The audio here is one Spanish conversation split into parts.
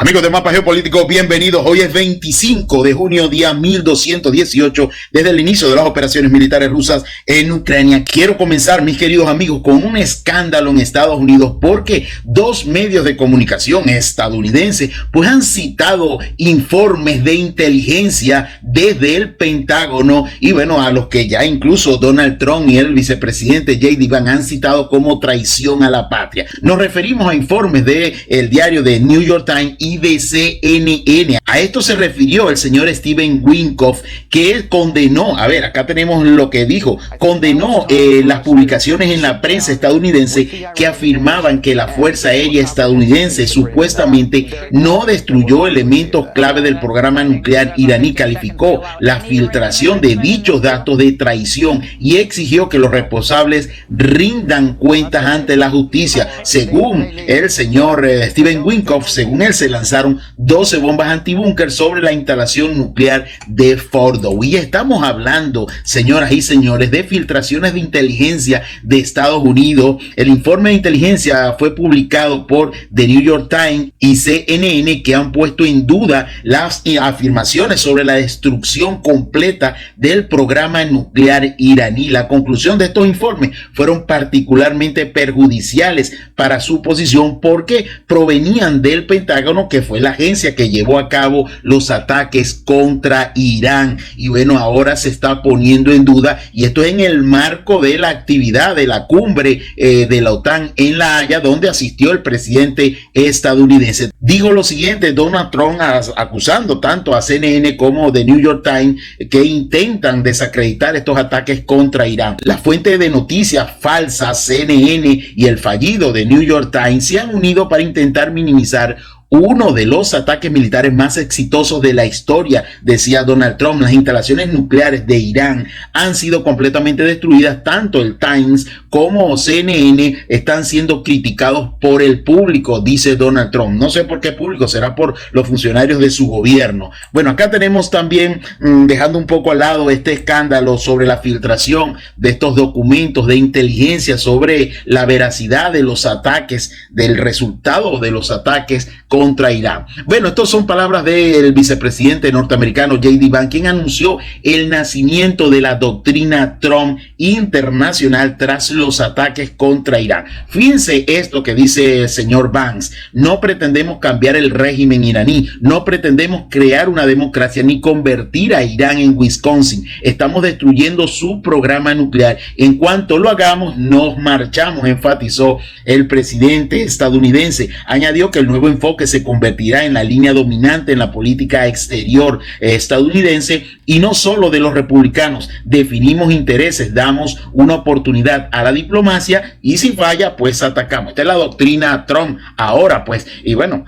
Amigos de Mapa Geopolítico, bienvenidos. Hoy es 25 de junio, día 1218, desde el inicio de las operaciones militares rusas en Ucrania. Quiero comenzar, mis queridos amigos, con un escándalo en Estados Unidos porque dos medios de comunicación estadounidenses pues han citado informes de inteligencia desde el Pentágono y bueno, a los que ya incluso Donald Trump y el vicepresidente J.D. Vance han citado como traición a la patria. Nos referimos a informes del diario de New York Times y de CNN. A esto se refirió el señor Steven Witkoff, que condenó, a ver, acá tenemos lo que dijo, condenó las publicaciones en la prensa estadounidense que afirmaban que la Fuerza Aérea estadounidense supuestamente no destruyó elementos clave del programa nuclear iraní. Calificó la filtración de dichos datos de traición y exigió que los responsables rindan cuentas ante la justicia. Según el señor Steven Witkoff, según él, se lanzaron 12 bombas antibúnker sobre la instalación nuclear de Fordow. Y estamos hablando, señoras y señores, de filtraciones de inteligencia de Estados Unidos. El informe de inteligencia fue publicado por The New York Times y CNN, que han puesto en duda las afirmaciones sobre la destrucción completa del programa nuclear iraní. La conclusión de estos informes fueron particularmente perjudiciales para su posición porque provenían del Pentágono, que fue la agencia que llevó a cabo los ataques contra Irán. Y bueno, ahora se está poniendo en duda, y esto es en el marco de la actividad de la cumbre de la OTAN en La Haya, donde asistió el presidente estadounidense. Dijo lo siguiente Donald Trump, acusando tanto a CNN como The New York Times que intentan desacreditar estos ataques contra Irán. La fuente de noticias falsa CNN y el fallido de New York Times se han unido para intentar minimizar uno de los ataques militares más exitosos de la historia, decía Donald Trump. Las instalaciones nucleares de Irán han sido completamente destruidas. Tanto el Times como CNN están siendo criticados por el público, dice Donald Trump. No sé por qué público, será por los funcionarios de su gobierno. Bueno, acá tenemos también, dejando un poco al lado este escándalo sobre la filtración de estos documentos de inteligencia sobre la veracidad de los ataques, del resultado de los ataques contra Irán. Bueno, estas son palabras del vicepresidente norteamericano J.D. Vance, quien anunció el nacimiento de la doctrina Trump internacional tras los ataques contra Irán. Fíjense esto que dice el señor Vance: no pretendemos cambiar el régimen iraní, no pretendemos crear una democracia ni convertir a Irán en Wisconsin. Estamos destruyendo su programa nuclear. En cuanto lo hagamos, nos marchamos, enfatizó el presidente estadounidense. Añadió que el nuevo enfoque se convertirá en la línea dominante en la política exterior estadounidense, y no solo de los republicanos. Definimos intereses, damos una oportunidad a la diplomacia y si falla, pues atacamos. Esta es la doctrina Trump ahora, pues, y bueno,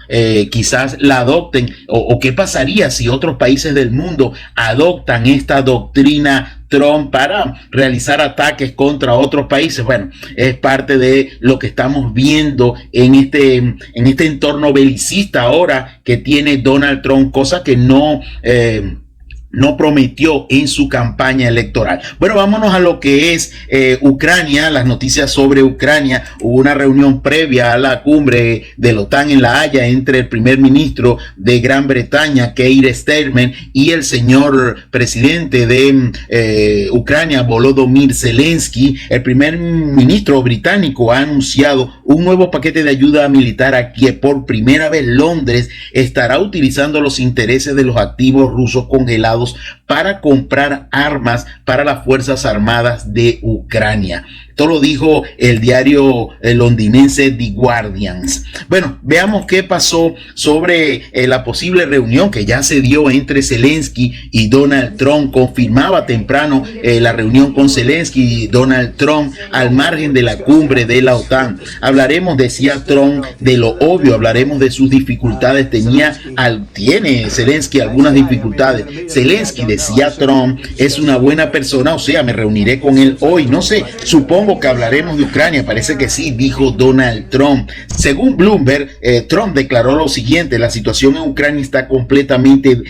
quizás la adopten, o qué pasaría si otros países del mundo adoptan esta doctrina Trump para realizar ataques contra otros países. Bueno, es parte de lo que estamos viendo en este entorno belicista ahora que tiene Donald Trump, cosa que no prometió en su campaña electoral. Bueno, vámonos a lo que es Ucrania, las noticias sobre Ucrania. Hubo una reunión previa a la cumbre de la OTAN en La Haya entre el primer ministro de Gran Bretaña, Keir Starmer, y el señor presidente de Ucrania, Volodymyr Zelensky. El primer ministro británico ha anunciado un nuevo paquete de ayuda militar a Kiev. Por primera vez, Londres estará utilizando los intereses de los activos rusos congelados para comprar armas para las Fuerzas Armadas de Ucrania. Esto lo dijo el diario londinense The Guardian. Bueno, veamos qué pasó sobre la posible reunión que ya se dio entre Zelensky y Donald Trump. Confirmaba temprano la reunión con Zelensky y Donald Trump al margen de la cumbre de la OTAN. Hablaremos, decía Trump, de lo obvio, hablaremos de sus dificultades. Tiene Zelensky algunas dificultades. Zelensky, decía Trump, es una buena persona, o sea, me reuniré con él hoy. No sé, supongo Supongo que hablaremos de Ucrania. Parece que sí, dijo Donald Trump. Según Bloomberg, Trump declaró lo siguiente: la situación en Ucrania está completamente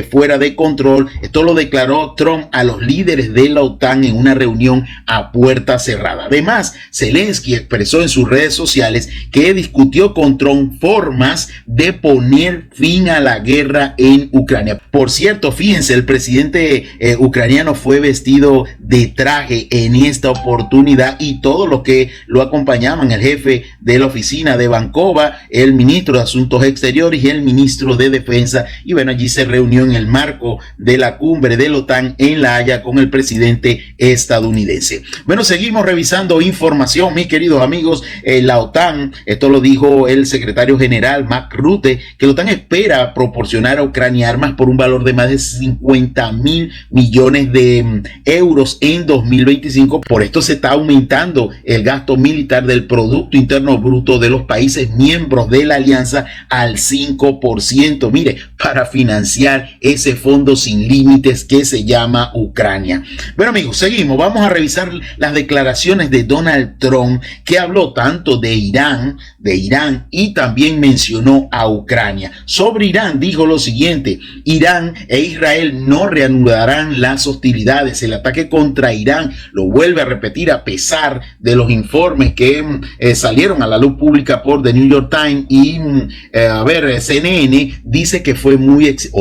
fuera de control. Esto lo declaró Trump a los líderes de la OTAN en una reunión a puerta cerrada. Además, Zelensky expresó en sus redes sociales que discutió con Trump formas de poner fin a la guerra en Ucrania. Por cierto, fíjense, el presidente ucraniano fue vestido de traje en esta oportunidad, y todos los que lo acompañaban, el jefe de la oficina de Bankova, el ministro de Asuntos Exteriores y el ministro de Defensa. Y bueno, allí se reunió en el marco de la cumbre de la OTAN en La Haya con el presidente estadounidense. Bueno, seguimos revisando información, mis queridos amigos. La OTAN, esto lo dijo el secretario general Mark Rutte, que la OTAN espera proporcionar a Ucrania armas por un valor de más de 50.000 millones de euros en 2025. Por esto se está aumentando el gasto militar del Producto Interno Bruto de los países miembros de la alianza al 5%. Mire, para financiar ese fondo sin límites que se llama Ucrania. Bueno, amigos, seguimos. Vamos a revisar las declaraciones de Donald Trump, que habló tanto de Irán y también mencionó a Ucrania. Sobre Irán dijo lo siguiente: Irán e Israel no reanudarán las hostilidades. El ataque contra Irán, lo vuelve a repetir a pesar de los informes que salieron a la luz pública por The New York Times y CNN, dice que fue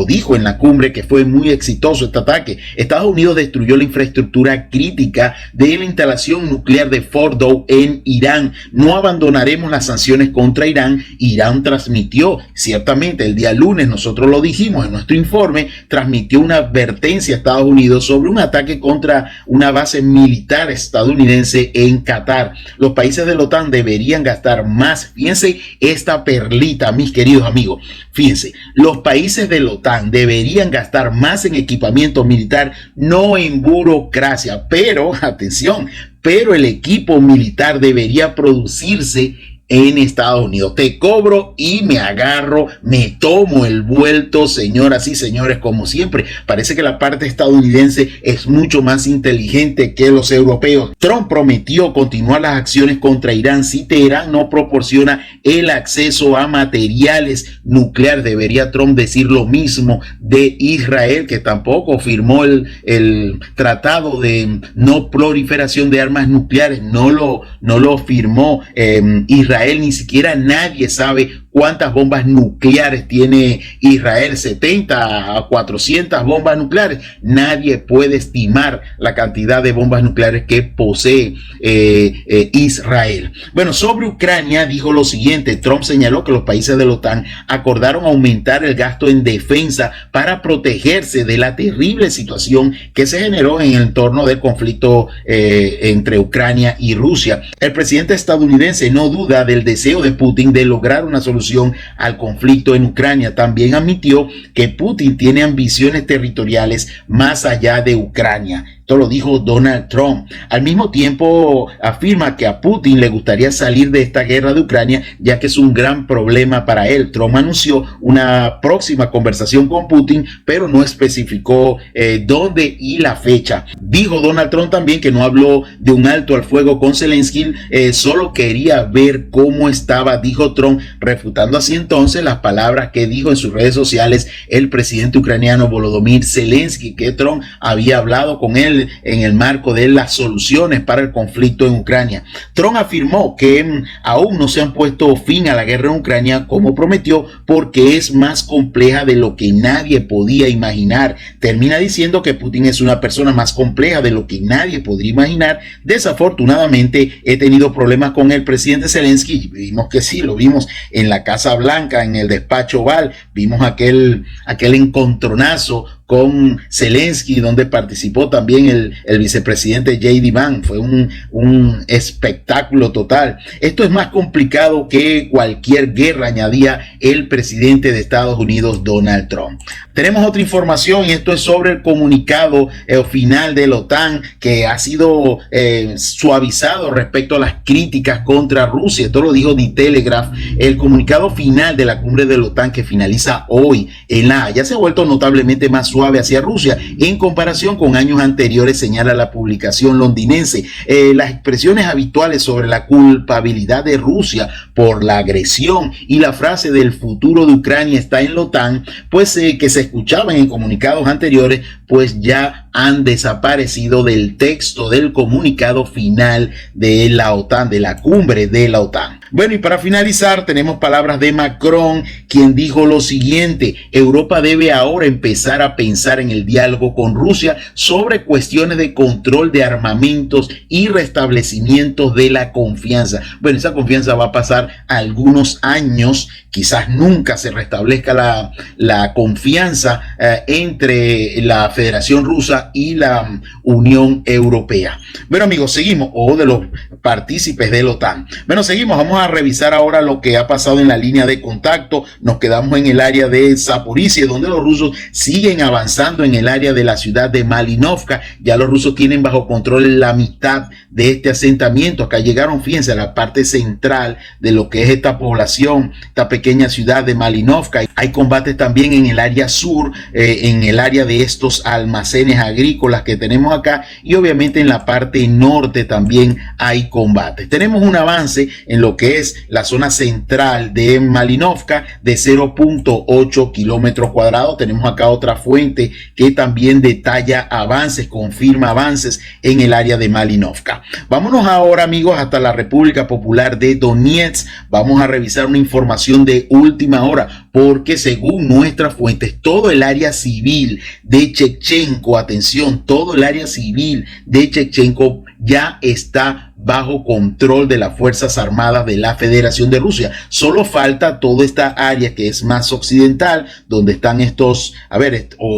dijo en la cumbre que fue muy exitoso este ataque. Estados Unidos destruyó la infraestructura crítica de la instalación nuclear de Fordow en Irán. No abandonaremos las sanciones contra Irán. Irán transmitió, ciertamente el día lunes, nosotros lo dijimos en nuestro informe, transmitió una advertencia a Estados Unidos sobre un ataque contra una base militar estadounidense en Qatar. Los países de la OTAN deberían gastar más. Fíjense esta perlita, mis queridos amigos. Fíjense, los países de la OTAN deberían gastar más en equipamiento militar, no en burocracia. Pero, atención, pero el equipo militar debería producirse en Estados Unidos. Te cobro y me agarro, me tomo el vuelto, señoras y señores. Como siempre, parece que la parte estadounidense es mucho más inteligente que los europeos. Trump prometió continuar las acciones contra Irán si Teherán no proporciona el acceso a materiales nucleares. Debería Trump decir lo mismo de Israel, que tampoco firmó el tratado de no proliferación de armas nucleares. No lo firmó Israel. Ni siquiera nadie sabe cuántas bombas nucleares tiene Israel. 70 a 400 bombas nucleares. Nadie puede estimar la cantidad de bombas nucleares que posee Israel. Bueno, sobre Ucrania dijo lo siguiente: Trump señaló que los países de la OTAN acordaron aumentar el gasto en defensa para protegerse de la terrible situación que se generó en el entorno del conflicto entre Ucrania y Rusia. El presidente estadounidense no duda del deseo de Putin de lograr una solución al conflicto en Ucrania. También admitió que Putin tiene ambiciones territoriales más allá de Ucrania. Esto lo dijo Donald Trump. Al mismo tiempo afirma que a Putin le gustaría salir de esta guerra de Ucrania, ya que es un gran problema para él. Trump anunció una próxima conversación con Putin, pero no especificó dónde y la fecha. Dijo Donald Trump también que no habló de un alto al fuego con Zelensky, solo quería ver cómo estaba, dijo Trump, refutando así entonces las palabras que dijo en sus redes sociales el presidente ucraniano Volodymyr Zelensky, que Trump había hablado con él en el marco de las soluciones para el conflicto en Ucrania. Trump afirmó que aún no se han puesto fin a la guerra en Ucrania como prometió, porque es más compleja de lo que nadie podía imaginar. Termina diciendo que Putin es una persona más compleja de lo que nadie podría imaginar. Desafortunadamente he tenido problemas con el presidente Zelensky. Vimos que sí, lo vimos en la Casa Blanca, en el despacho Oval, vimos aquel encontronazo con Zelensky, donde participó también el vicepresidente J.D. Vance. Fue un espectáculo total. Esto es más complicado que cualquier guerra, añadía el presidente de Estados Unidos, Donald Trump. Tenemos otra información y esto es sobre el comunicado final de la OTAN que ha sido suavizado respecto a las críticas contra Rusia. Esto lo dijo The Telegraph. El comunicado final de la cumbre de la OTAN que finaliza hoy en La Haya se ha vuelto notablemente más suave hacia Rusia en comparación con años anteriores, señala la publicación londinense. Las expresiones habituales sobre la culpabilidad de Rusia por la agresión y la frase del futuro de Ucrania está en la OTAN, pues que se escuchaban en comunicados anteriores, pues ya han desaparecido del texto del comunicado final de la OTAN, de la cumbre de la OTAN. Bueno, y para finalizar tenemos palabras de Macron, quien dijo lo siguiente: Europa debe ahora empezar a pensar en el diálogo con Rusia sobre cuestiones de control de armamentos y restablecimiento de la confianza. Bueno, esa confianza va a pasar algunos años, quizás nunca se restablezca la confianza entre la Federación Rusa y la Unión Europea. Bueno, amigos, seguimos, de los partícipes de la OTAN. Bueno, seguimos, vamos a revisar ahora lo que ha pasado en la línea de contacto. Nos quedamos en el área de Zaporizhia, donde los rusos siguen avanzando en el área de la ciudad de Malinovka. Ya los rusos tienen bajo control la mitad de este asentamiento. Acá llegaron, fíjense, a la parte central de lo que es esta población, esta pequeña ciudad de Malinovka. Hay combates también en el área sur, en el área de estos almacenes agrícolas que tenemos acá, y obviamente en la parte norte también hay combates. Tenemos un avance en lo que es la zona central de Malinovka de 0.8 kilómetros cuadrados. Tenemos acá otra fuente que también detalla avances, confirma avances en el área de Malinovka. Vámonos ahora, amigos, hasta la República Popular de Donetsk. Vamos a revisar una información de última hora, porque según nuestras fuentes, todo el área civil de Shevchenko, atención, todo el área civil de Shevchenko ya está bajo control de las Fuerzas Armadas de la Federación de Rusia. Solo falta toda esta área que es más occidental, donde están estos,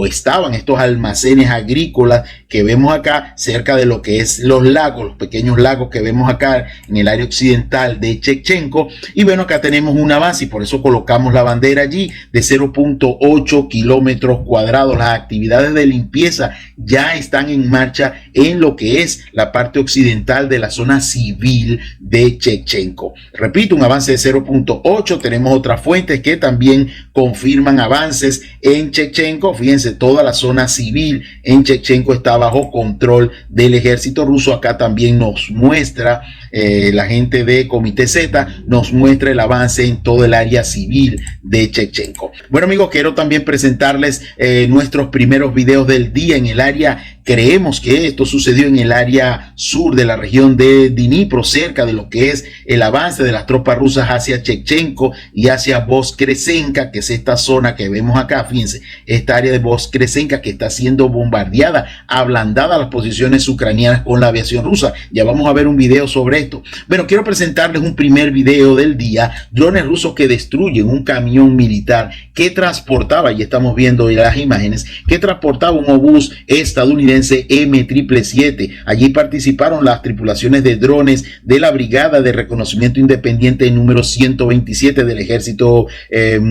estaban estos almacenes agrícolas que vemos acá cerca de lo que es los lagos, los pequeños lagos que vemos acá en el área occidental de Shevchenko. Y bueno, acá tenemos una base y por eso colocamos la bandera allí de 0.8 kilómetros cuadrados. Las actividades de limpieza ya están en marcha en lo que es la parte occidental de la zona civil de Shevchenko. Repito, un avance de 0.8. Tenemos otras fuentes que también confirman avances en Shevchenko. Fíjense, toda la zona civil en Shevchenko está bajo control del ejército ruso. Acá también nos muestra la gente de Comité Z, nos muestra el avance en todo el área civil de Shevchenko. Bueno, amigos, quiero también presentarles nuestros primeros videos del día en el área. Creemos que esto sucedió en el área sur de la región de Dnipro, cerca de lo que es el avance de las tropas rusas hacia Shevchenko y hacia Voskresenka, que es esta zona que vemos acá. Fíjense, esta área de Voskresenka que está siendo bombardeada, ablandada a las posiciones ucranianas con la aviación rusa. Ya vamos a ver un video sobre esto. Bueno, quiero presentarles un primer video del día. Drones rusos que destruyen un camión militar que transportaba, y estamos viendo las imágenes, que transportaba un obús estadounidense M777. Allí participaron las tripulaciones de drones de la Brigada de Reconocimiento Independiente número 127 del ejército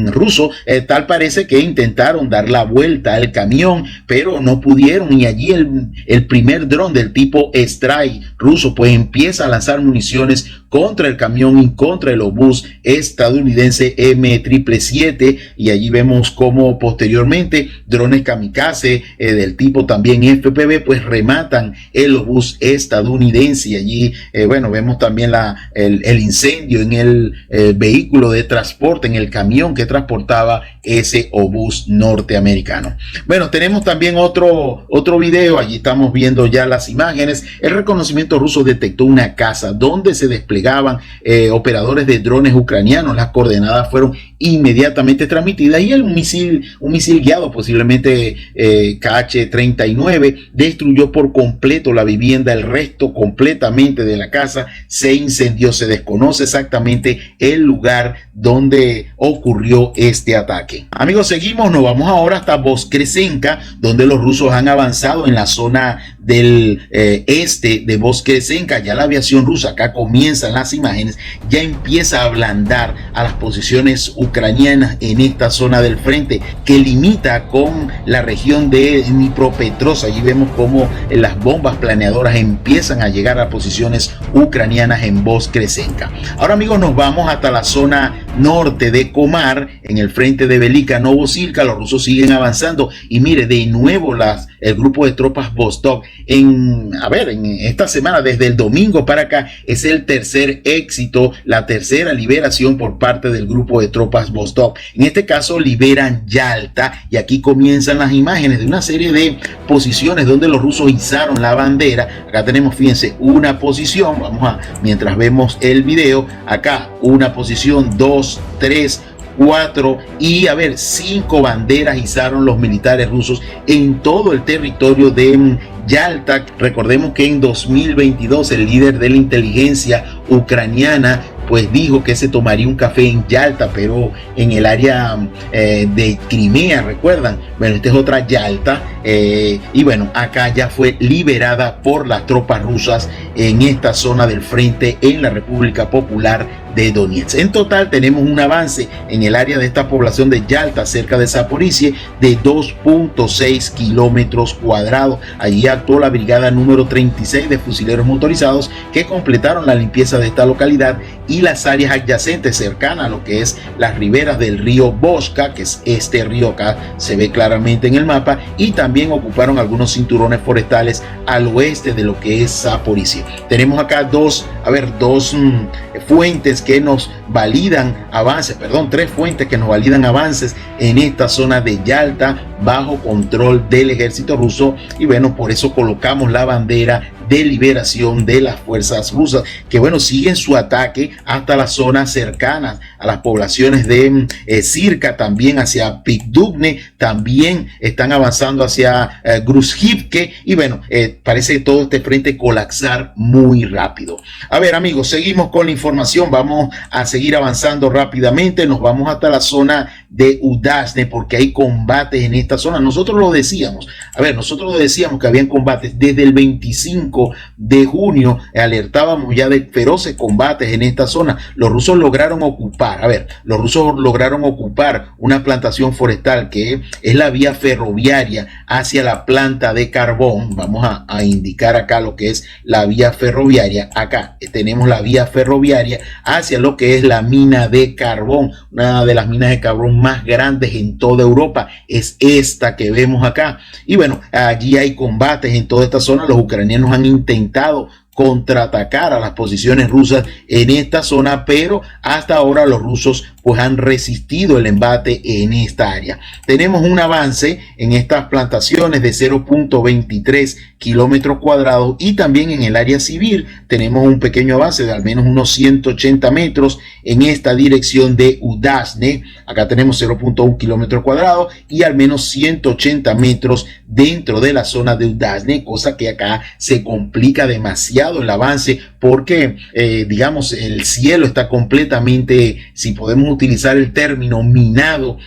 ruso. Tal parece que intentaron dar la vuelta al camión, pero no pudieron, y allí el primer dron del tipo Strike ruso pues empieza a lanzar municiones contra el camión y contra el obús estadounidense M777, y allí vemos cómo posteriormente drones kamikaze del tipo también FPV pues rematan el obús estadounidense. Y allí vemos también el incendio en el vehículo de transporte, en el camión que transportaba ese obús norteamericano. Bueno, tenemos también otro video. Allí estamos viendo ya las imágenes. El reconocimiento ruso detectó una casa donde se desplegaban operadores de drones ucranianos. Las coordenadas fueron inmediatamente transmitidas y un misil guiado, posiblemente KH-39, destruyó por completo la vivienda. El resto completamente de la casa se incendió. Se desconoce exactamente el lugar donde ocurrió este ataque. Amigos, seguimos, nos vamos ahora hasta Voskresenka, donde los rusos han avanzado en la zona del este de Voskresenka. Ya la aviación rusa, acá comienzan las imágenes, ya empieza a ablandar a las posiciones ucranianas ucranianas en esta zona del frente que limita con la región de Dnipropetrovsk. Allí vemos cómo las bombas planeadoras empiezan a llegar a posiciones ucranianas en Voskresenka. Ahora, amigos, nos vamos hasta la zona norte de Komar, en el frente de Velika Novosilka. Los rusos siguen avanzando y mire, de nuevo el grupo de tropas Vostok en esta semana, desde el domingo para acá, es el tercer éxito, la tercera liberación por parte del grupo de tropas Vostok. En este caso liberan Yalta y aquí comienzan las imágenes de una serie de posiciones donde los rusos izaron la bandera. Acá tenemos, fíjense, una posición, mientras vemos el video, acá una posición, 2, 3, 4 y 5 banderas izaron los militares rusos en todo el territorio de Yalta. Recordemos que en 2022 el líder de la inteligencia ucraniana pues dijo que se tomaría un café en Yalta, pero en el área de Crimea, ¿recuerdan? Bueno, esta es otra Yalta, y bueno, acá ya fue liberada por las tropas rusas en esta zona del frente en la República Popular de Donetsk. En total tenemos un avance en el área de esta población de Yalta, cerca de Zaporizhia, de 2.6 kilómetros cuadrados. Allí actuó la brigada número 36 de fusileros motorizados que completaron la limpieza de esta localidad y las áreas adyacentes cercanas a lo que es las riberas del río Voska, que es este río, acá se ve claramente en el mapa, y también ocuparon algunos cinturones forestales al oeste de lo que es Zaporizhia. Tenemos acá dos fuentes que nos validan avances, tres fuentes que nos validan avances en esta zona de Yalta bajo control del ejército ruso, y bueno, por eso colocamos la bandera de liberación de las fuerzas rusas, que bueno, siguen su ataque hasta las zonas cercanas a las poblaciones de Sirka, también hacia Pikdubne, también están avanzando hacia Gruzhivke, y bueno, parece que todo este frente colapsar muy rápido. A ver, amigos, seguimos con la información, vamos a seguir avanzando rápidamente, nos vamos hasta la zona de Udazne, porque hay combates en esta zona. Nosotros lo decíamos, que habían combates desde el 25 de junio, alertábamos ya de feroces combates en esta zona. Los rusos lograron ocupar, una plantación forestal que es la vía ferroviaria hacia la planta de carbón. Vamos a indicar acá lo que es la vía ferroviaria. Acá tenemos la vía ferroviaria hacia lo que es la mina de carbón. Una de las minas de carbón más grandes en toda Europa es esta que vemos acá. Y bueno, allí hay combates en toda esta zona. Los ucranianos han intentado contraatacar a las posiciones rusas en esta zona, pero hasta ahora los rusos pues han resistido el embate en esta área. Tenemos un avance en estas plantaciones de 0.23 kilómetros cuadrados, y también en el área civil tenemos un pequeño avance de al menos unos 180 metros en esta dirección de Udazne. Acá tenemos 0.1 kilómetros cuadrados y al menos 180 metros dentro de la zona de Udazne, cosa que acá se complica demasiado el avance porque digamos, el cielo está completamente, si podemos utilizar el término, minado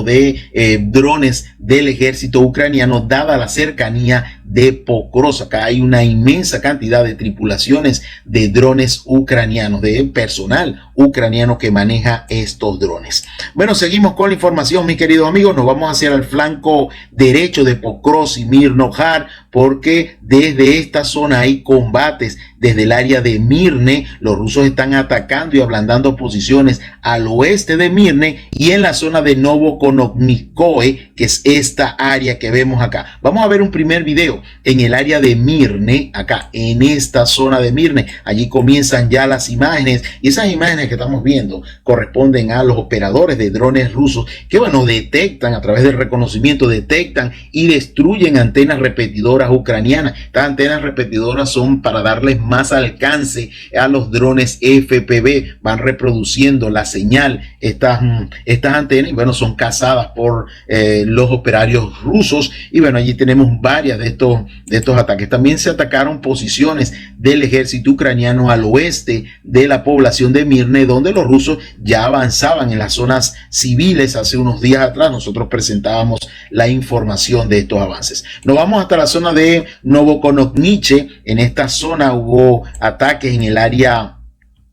de drones del ejército ucraniano, dada la cercanía de Pokrovsk. Acá hay una inmensa cantidad de tripulaciones de drones ucranianos, de personal ucraniano que maneja estos drones. Bueno, seguimos con la información, mis queridos amigos. Nos vamos hacia el flanco derecho de Pokrovsk y Mirnohar, porque desde esta zona hay combates. Desde el área de Mirne, los rusos están atacando y ablandando posiciones al oeste de Mirne y en la zona de Novokononikoe, que es esta área que vemos acá. Vamos a ver un primer video en el área de Mirne, acá en esta zona de Mirne. Allí comienzan ya las imágenes, y esas imágenes que estamos viendo corresponden a los operadores de drones rusos que, bueno, detectan a través del reconocimiento, detectan y destruyen antenas repetidoras ucranianas. Estas antenas repetidoras son para darles más alcance a los drones FPV, van reproduciendo la señal, estas antenas, y bueno, son cazadas por los operarios rusos. Y bueno, allí tenemos varias de estos ataques. También se atacaron posiciones del ejército ucraniano al oeste de la población de Mirne, donde los rusos ya avanzaban en las zonas civiles. Hace unos días atrás nosotros presentábamos la información de estos avances. Nos vamos hasta la zona de Novokononikoe. En esta zona hubo ataques en el área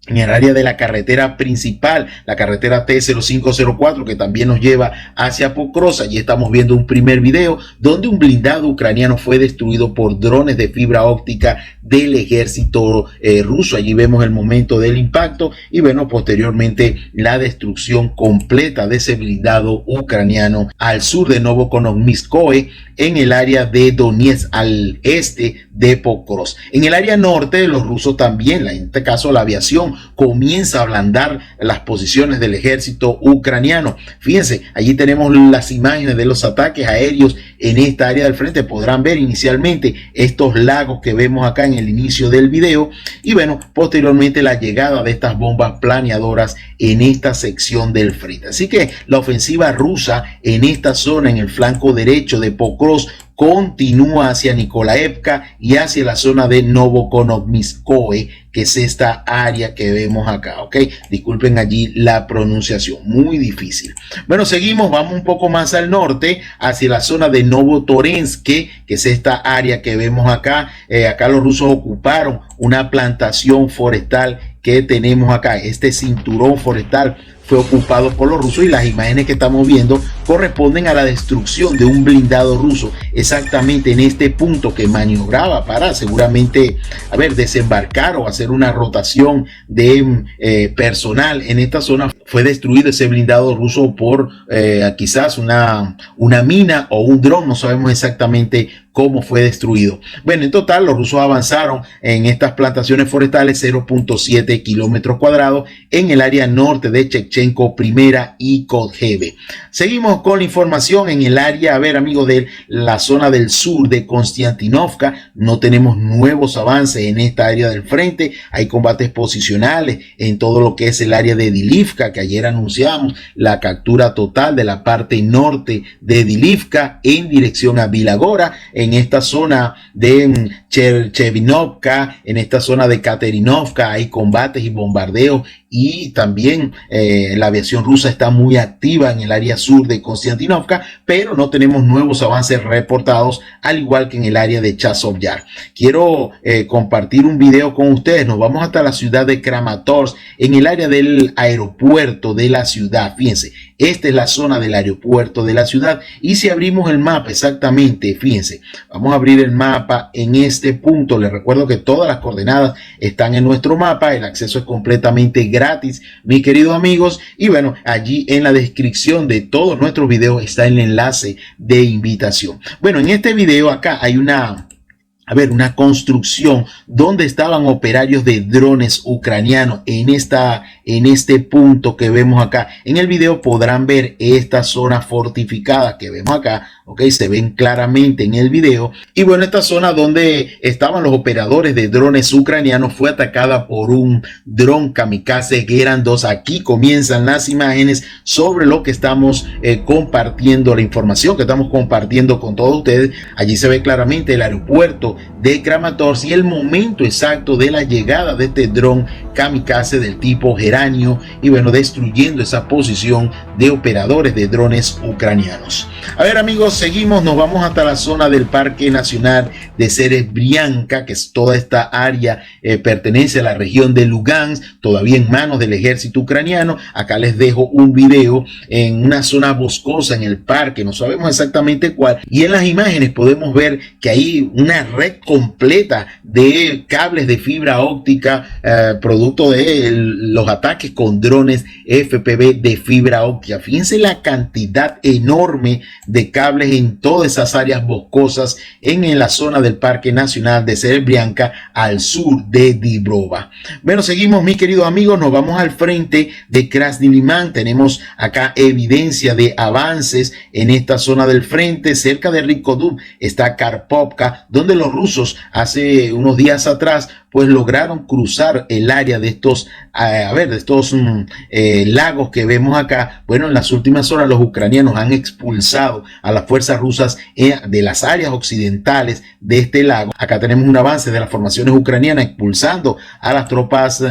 en el área de la carretera principal, la carretera T-0504, que también nos lleva hacia Pokrovsk. Allí estamos viendo un primer video donde un blindado ucraniano fue destruido por drones de fibra óptica del ejército ruso. Allí vemos el momento del impacto y bueno, posteriormente la destrucción completa de ese blindado ucraniano al sur de Novokonovskoye, en el área de Donetsk, al este de Pokrovsk. En el área norte, los rusos también, en este caso la aviación, comienza a ablandar las posiciones del ejército ucraniano. Fíjense, allí tenemos las imágenes de los ataques aéreos en esta área del frente. Podrán ver inicialmente estos lagos que vemos acá en el inicio del video y bueno, posteriormente la llegada de estas bombas planeadoras en esta sección del frente. Así que la ofensiva rusa en esta zona, en el flanco derecho de Pokrovsk, continúa hacia Nikolaevka y hacia la zona de Novokonovskoye, que es esta área que vemos acá, ok. Disculpen allí la pronunciación, muy difícil. Bueno, seguimos, vamos un poco más al norte, hacia la zona de Novotorensk, que es esta área que vemos acá. Acá los rusos ocuparon una plantación forestal que tenemos acá. Este cinturón forestal fue ocupado por los rusos y las imágenes que estamos viendo corresponden a la destrucción de un blindado ruso exactamente en este punto, que maniobraba para seguramente desembarcar o hacer una rotación de personal en esta zona. Fue destruido ese blindado ruso por quizás una mina o un dron, no sabemos exactamente cómo fue destruido. Bueno, en total los rusos avanzaron en estas plantaciones forestales 0.7 kilómetros cuadrados en el área norte de Shevchenko primera y Kodjeve. Seguimos con la información en el área, amigos, de la zona del sur de Konstantinovka. No tenemos nuevos avances en esta área del frente. Hay combates posicionales en todo lo que es el área de Dilivka, que ayer anunciamos la captura total de la parte norte de Dilivka en dirección a Vilagora. En esta zona de Cherchevinovka, en esta zona de Katerinovka hay combates y bombardeos y también la aviación rusa está muy activa en el área sur de Konstantinovka, pero no tenemos nuevos avances reportados, al igual que en el área de Chazov Yar. Quiero compartir un video con ustedes. Nos vamos hasta la ciudad de Kramatorsk, en el área del aeropuerto de la ciudad. Fíjense, esta es la zona del aeropuerto de la ciudad y si abrimos el mapa exactamente, fíjense, vamos a abrir el mapa en este punto. Les recuerdo que todas las coordenadas están en nuestro mapa, el acceso es completamente gratis, mis queridos amigos, y bueno, allí en la descripción de todos nuestros videos está el enlace de invitación. Bueno, en este video acá hay una construcción donde estaban operarios de drones ucranianos en este punto que vemos acá. En el video podrán ver esta zona fortificada que vemos acá, ok, se ven claramente en el video. Y bueno, esta zona donde estaban los operadores de drones ucranianos fue atacada por un dron kamikaze Geran 2. Aquí comienzan las imágenes sobre lo que estamos compartiendo, la información que estamos compartiendo con todos ustedes. Allí se ve claramente el aeropuerto de Kramatorsk y el momento exacto de la llegada de este dron kamikaze del tipo Geranio y bueno, destruyendo esa posición de operadores de drones ucranianos. Amigos, seguimos, nos vamos hasta la zona del Parque Nacional de Serebrianka, que es toda esta área, pertenece a la región de Lugansk, todavía en manos del ejército ucraniano. Acá les dejo un video en una zona boscosa en el parque, no sabemos exactamente cuál, y en las imágenes podemos ver que hay una red completa de cables de fibra óptica, producto de los ataques con drones FPV de fibra óptica. Fíjense la cantidad enorme de cables en todas esas áreas boscosas en la zona del Parque Nacional de Serebrianka al sur de Dibrova. Bueno, seguimos, mis queridos amigos, nos vamos al frente de Krasny Liman. Tenemos acá evidencia de avances en esta zona del frente. Cerca de Rikodub está Karpovka, donde los rusos hace unos días atrás pues lograron cruzar el área de estos lagos que vemos acá. Bueno, en las últimas horas los ucranianos han expulsado a las fuerzas rusas de las áreas occidentales de este lago. Acá tenemos un avance de las formaciones ucranianas expulsando a las tropas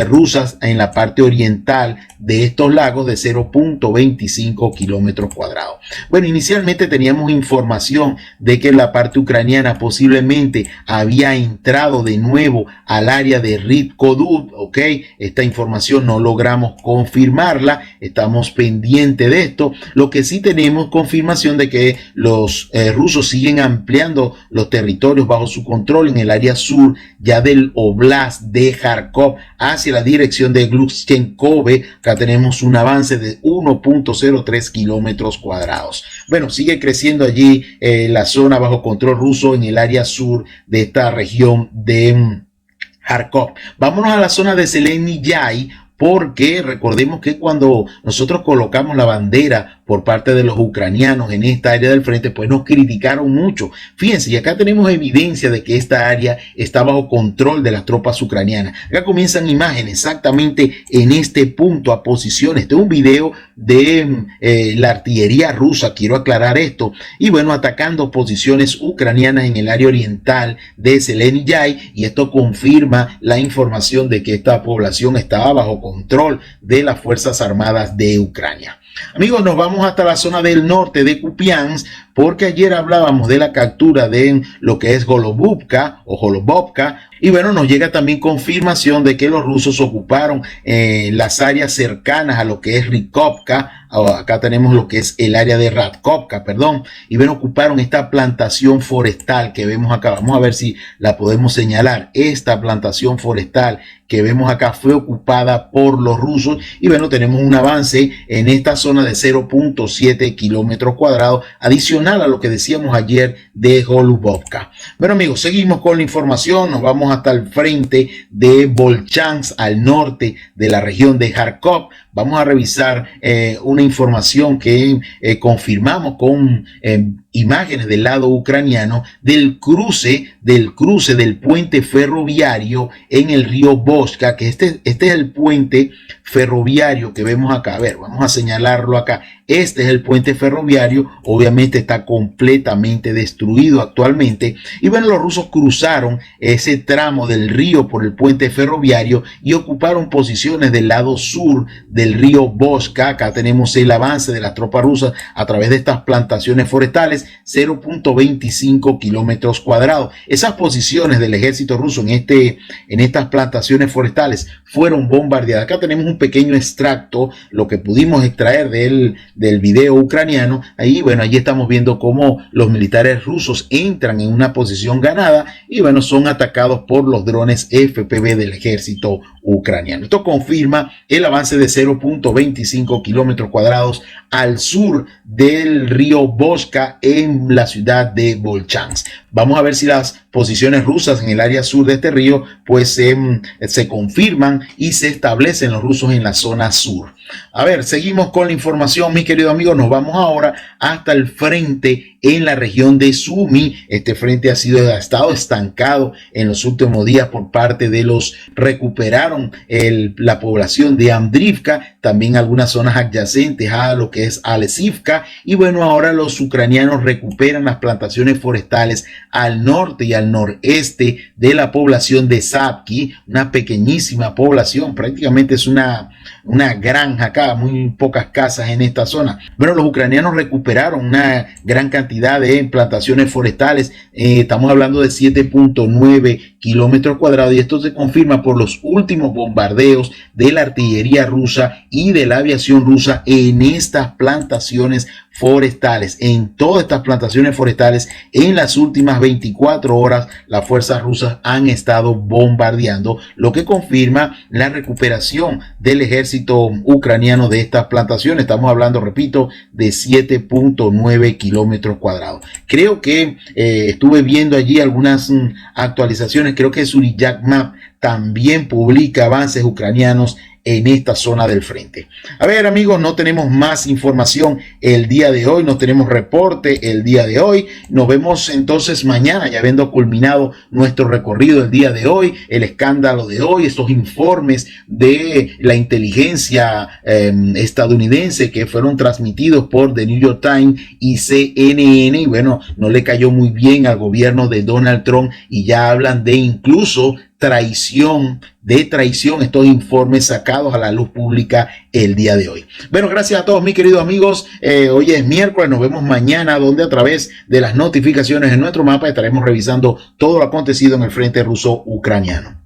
rusas en la parte oriental de estos lagos de 0.25 kilómetros cuadrados. Bueno, inicialmente teníamos información de que la parte ucraniana posiblemente había entrado de nuevo al área de Rid-Kodud, ¿ok? Esta información no logramos confirmarla, estamos pendientes de esto. Lo que sí tenemos confirmación de que los rusos siguen ampliando los territorios bajo su control en el área sur ya del Oblast de Kharkov hacia la dirección de Glushchenkove. Acá tenemos un avance de 1.03 kilómetros cuadrados. Bueno, sigue creciendo allí la zona bajo control ruso en el área sur de esta región de Kharkov. Vámonos a la zona de Zeleny Yai, porque recordemos que cuando nosotros colocamos la bandera por parte de los ucranianos en esta área del frente, pues nos criticaron mucho. Fíjense, y acá tenemos evidencia de que esta área está bajo control de las tropas ucranianas. Acá comienzan imágenes exactamente en este punto a posiciones. Este es un video de la artillería rusa, quiero aclarar esto, y bueno, atacando posiciones ucranianas en el área oriental de Zeleny Yai, y esto confirma la información de que esta población estaba bajo control de las Fuerzas Armadas de Ucrania. Amigos, nos vamos hasta la zona del norte de Kupiansk, porque ayer hablábamos de la captura de lo que es Golubovka o Golubovka, y bueno, nos llega también confirmación de que los rusos ocuparon las áreas cercanas a lo que es Rikovka. Acá tenemos lo que es el área de Radkovka, perdón, y bueno, ocuparon esta plantación forestal que vemos acá. Vamos a ver si la podemos señalar. Esta plantación forestal que vemos acá fue ocupada por los rusos, y bueno, tenemos un avance en esta zona de 0.7 kilómetros cuadrados, adicional a lo que decíamos ayer de Golubovka. Bueno amigos, seguimos con la información, nos vamos hasta el frente de Volchansk, al norte de la región de Kharkov. Vamos a revisar una información que confirmamos con imágenes del lado ucraniano del cruce del puente ferroviario en el río Voshka, que este es el puente ferroviario que vemos acá. A ver, vamos a señalarlo acá. Este es el puente ferroviario, obviamente está completamente destruido actualmente, y bueno, los rusos cruzaron ese tramo del río por el puente ferroviario y ocuparon posiciones del lado sur del río Voshka. Acá tenemos el avance de las tropas rusas a través de estas plantaciones forestales, 0.25 kilómetros cuadrados. Esas posiciones del ejército ruso en estas plantaciones forestales fueron bombardeadas. Acá tenemos un pequeño extracto, lo que pudimos extraer del video ucraniano. Ahí, bueno, allí estamos viendo cómo los militares rusos entran en una posición ganada y bueno, son atacados por los drones FPV del ejército ucraniano. Esto confirma el avance de 0.25 kilómetros cuadrados al sur del río Voshka en la ciudad de Volchansk. Vamos a ver si las posiciones rusas en el área sur de este río pues se confirman y se establecen los rusos en la zona sur. A ver, seguimos con la información, mis queridos amigos. Nos vamos ahora hasta el frente en la región de Sumy. Este frente ha estado estancado en los últimos días por parte de los recuperaron la población de Andrivka, también algunas zonas adyacentes a lo que es Alesivka, y bueno, ahora los ucranianos recuperan las plantaciones forestales al norte y al noreste de la población de Sapki, una pequeñísima población, prácticamente es una granja acá, muy pocas casas en esta zona. Bueno, los ucranianos recuperaron una gran cantidad de plantaciones forestales, estamos hablando de 7.9 kilómetros cuadrados, y esto se confirma por los últimos bombardeos de la artillería rusa y de la aviación rusa en estas plantaciones forestales. En todas estas plantaciones forestales, en las últimas 24 horas, las fuerzas rusas han estado bombardeando, lo que confirma la recuperación del ejército ucraniano de estas plantaciones. Estamos hablando, repito, de 7.9 kilómetros cuadrados. Creo que estuve viendo allí algunas actualizaciones. Creo que Suriyak Map también publica avances ucranianos en esta zona del frente. A ver amigos, no tenemos más información el día de hoy, no tenemos reporte el día de hoy. Nos vemos entonces mañana, ya habiendo culminado nuestro recorrido el día de hoy, el escándalo de hoy, estos informes de la inteligencia estadounidense que fueron transmitidos por The New York Times y CNN, y bueno, no le cayó muy bien al gobierno de Donald Trump, y ya hablan de incluso traición, estos informes sacados a la luz pública el día de hoy. Bueno, gracias a todos mis queridos amigos. Hoy es miércoles, nos vemos mañana, donde a través de las notificaciones en nuestro mapa estaremos revisando todo lo acontecido en el frente ruso-ucraniano.